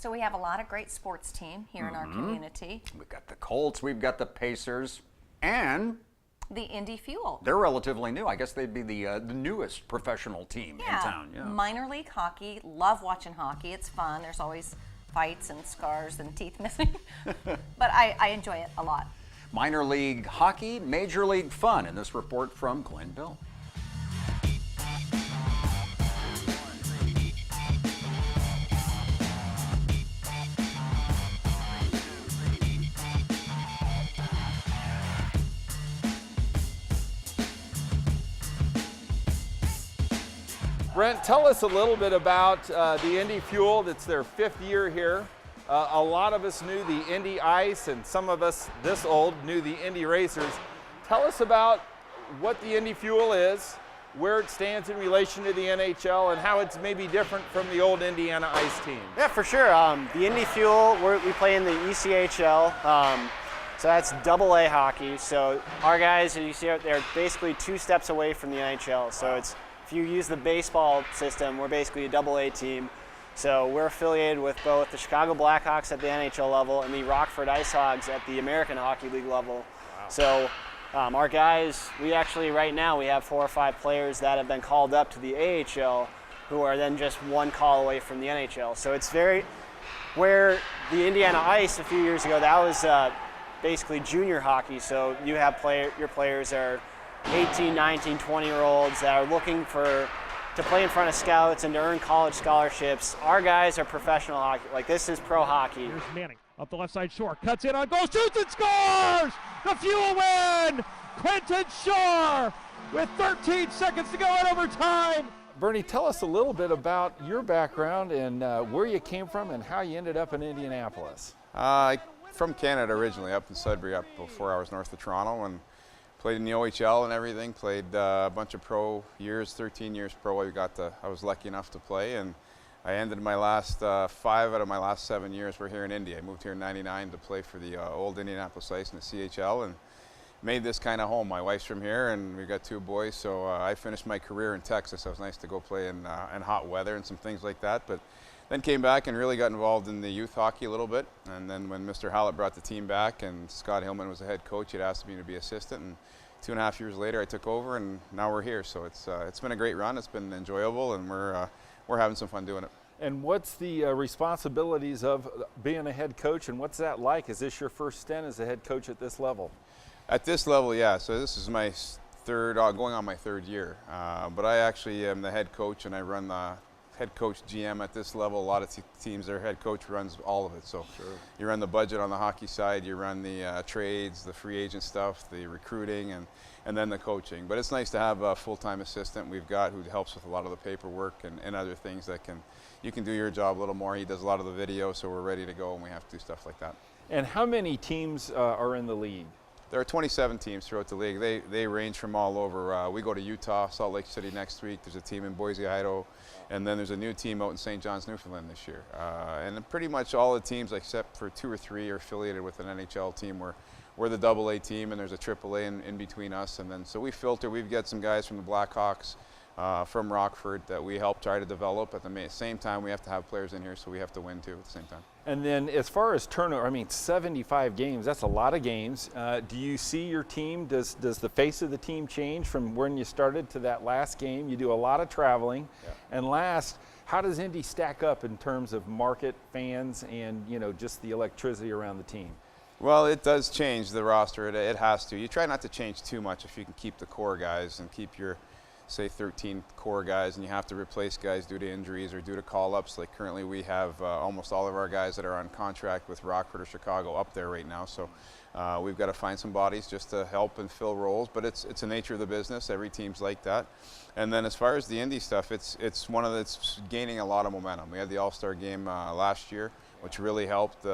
So we have a lot of great sports team here in our community. We've got the Colts, we've got the Pacers, and The Indy Fuel. they're relatively new. I guess they'd be the newest professional team in town. Yeah. Minor league hockey. Love watching hockey. It's fun. There's always fights and scars and teeth missing. But I enjoy it a lot. Minor league hockey, major league fun in this report from Glenville. Brent, tell us a little bit about the Indy Fuel. It's their 5th year here. A lot of us knew the Indy Ice, and some of us this old knew the Indy Racers. Tell us about what the Indy Fuel is, where it stands in relation to the NHL, and how it's maybe different from the old Indiana Ice team. Yeah, for sure. The Indy Fuel, we play in the ECHL, so that's AA hockey. So our guys, as you see out there, are basically 2 steps away from the NHL. So it's, if you use the baseball system, we're basically a AA team. So we're affiliated with both the Chicago Blackhawks at the NHL level and the Rockford Ice Hogs at the American Hockey League level. Wow. So our guys, we actually right now we have 4 or 5 players that have been called up to the AHL who are then just 1 call away from the NHL. So it's very, where the Indiana Ice a few years ago, that was basically junior hockey. So you have your players are 18, 19, 20-year-olds that are looking to play in front of scouts and to earn college scholarships. Our guys are professional hockey. Like, this is pro hockey. Here's Manning up the left side shore, cuts in on goal, shoots and scores! The Fuel win! Quentin Shore with 13 seconds to go in overtime. Bernie, tell us a little bit about your background and where you came from and how you ended up in Indianapolis. From Canada originally, up in Sudbury, up 4 hours north of Toronto, and played in the OHL and everything. Played a bunch of pro years, 13 years pro. I was lucky enough to play, and I ended my last 5 out of my last 7 years were here in Indy. I moved here in '99 to play for the old Indianapolis Ice in the CHL, and made this kind of home. My wife's from here, and we've got 2 boys, so I finished my career in Texas. So it was nice to go play in hot weather and some things like that. But then came back and really got involved in the youth hockey a little bit. And then when Mr. Hallett brought the team back and Scott Hillman was the head coach, he'd asked me to be assistant. And 2.5 years later, I took over, and now we're here. So it's been a great run. It's been enjoyable, and we're having some fun doing it. And what's the responsibilities of being a head coach, and what's that like? Is this your first stint as a head coach at this level? At this level, yeah. So this is my going on my 3rd year. But I actually am the head coach, and I run the head coach GM at this level. A lot of teams, their head coach runs all of it. So sure. You run the budget on the hockey side, you run the trades, the free agent stuff, the recruiting, and then the coaching. But it's nice to have a full-time assistant we've got who helps with a lot of the paperwork and other things that you can do your job a little more. He does a lot of the video, so we're ready to go, and we have to do stuff like that. And how many teams are in the league? There are 27 teams throughout the league. They range from all over. We go to Utah, Salt Lake City next week. There's a team in Boise, Idaho, and then there's a new team out in St. John's, Newfoundland this year. And pretty much all the teams, except for 2 or 3, are affiliated with an NHL team. We're the AA team, and there's a AAA in between us. And then so we filter. We've got some guys from the Blackhawks, from Rockford that we help try to develop. At the same time, we have to have players in here, so we have to win too at the same time. And then as far as turnover, I mean, 75 games, that's a lot of games. Do you see your team, does the face of the team change from when you started to that last game? You do a lot of traveling. Yeah. And last, how does Indy stack up in terms of market, fans, and just the electricity around the team? Well, it does change the roster. It has to. You try not to change too much if you can keep the core guys and keep your, say, 13 core guys, and you have to replace guys due to injuries or due to call-ups. Like currently we have almost all of our guys that are on contract with Rockford or Chicago up there right now. So we've got to find some bodies just to help and fill roles, but it's the nature of the business. Every team's like that. And then as far as the Indy stuff, it's gaining a lot of momentum. We had the All-Star game last year, which really helped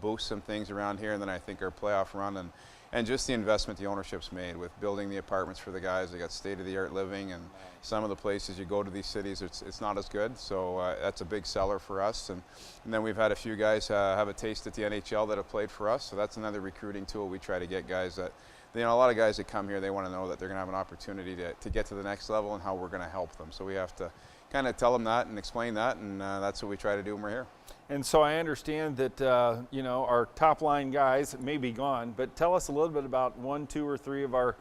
boost some things around here. And then I think our playoff run and just the investment the ownership's made with building the apartments for the guys. They got state-of-the-art living, and some of the places you go to these cities, it's not as good. So that's a big seller for us. And then we've had a few guys have a taste at the NHL that have played for us. So that's another recruiting tool. We try to get guys that, a lot of guys that come here, they want to know that they're going to have an opportunity to get to the next level and how we're going to help them. So we have to kind of tell them that and explain that, and that's what we try to do when we're here. And so I understand that, you know, our top line guys may be gone, but tell us a little bit about 1, 2, or 3 of our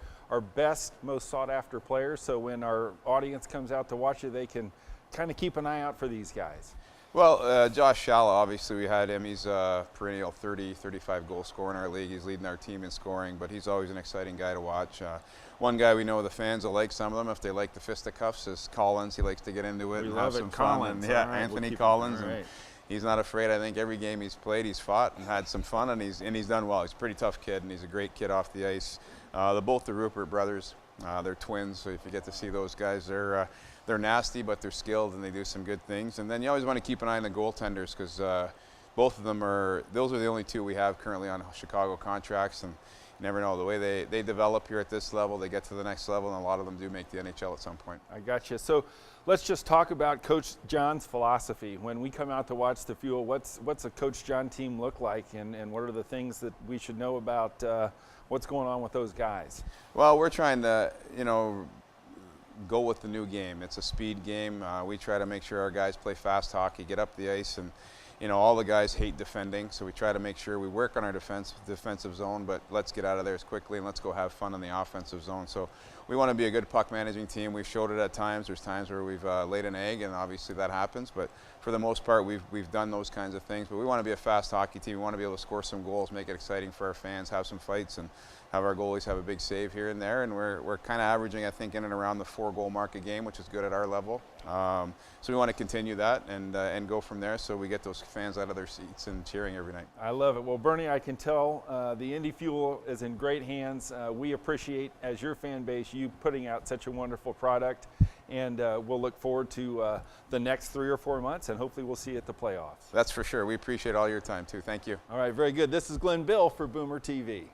best, most sought after players. So when our audience comes out to watch you, they can kind of keep an eye out for these guys. Well, Josh Shalla, obviously we had him. He's a perennial 30, 35 goal scorer in our league. He's leading our team in scoring, but he's always an exciting guy to watch. One guy we know the fans will like, some of them, if they like the fisticuffs, is Collins. He likes to get into it We and love have it. some fun. Collins. And, yeah, All right, Anthony we'll keep- Collins. all And right. he's not afraid. I think every game he's played, he's fought and had some fun, and he's done well. He's a pretty tough kid, and he's a great kid off the ice. Both the Rupert brothers, they're twins, so if you get to see those guys, they're nasty, but they're skilled and they do some good things. And then you always want to keep an eye on the goaltenders, because both of them those are the only 2 we have currently on Chicago contracts, and you never know. The way they develop here at this level, they get to the next level, and a lot of them do make the NHL at some point. I got you. So let's just talk about Coach John's philosophy. When we come out to watch the Fuel, what's a Coach John team look like, and what are the things that we should know about what's going on with those guys? Well, we're trying to, you know, go with the new game. It's a speed game. We try to make sure our guys play fast hockey, get up the ice, and you know, all the guys hate defending, so we try to make sure we work on our defensive zone, but let's get out of there as quickly and let's go have fun in the offensive zone. So we want to be a good puck managing team. We've showed it at times. There's times where we've laid an egg, and obviously that happens, but for the most part we've done those kinds of things. But we want to be a fast hockey team. We want to be able to score some goals, make it exciting for our fans, have some fights, and have our goalies have a big save here and there. And we're kind of averaging, I think, in and around the 4-goal mark a game, which is good at our level. So we want to continue that and go from there, so we get those fans out of their seats and cheering every night. I love it. Well, Bernie, I can tell the Indy Fuel is in great hands. We appreciate, as your fan base, you putting out such a wonderful product, and we'll look forward to the next 3 or 4 months, and hopefully we'll see you at the playoffs. That's for sure. We appreciate all your time too. Thank you. All right, very good. This is Glenn Bill for Boomer TV.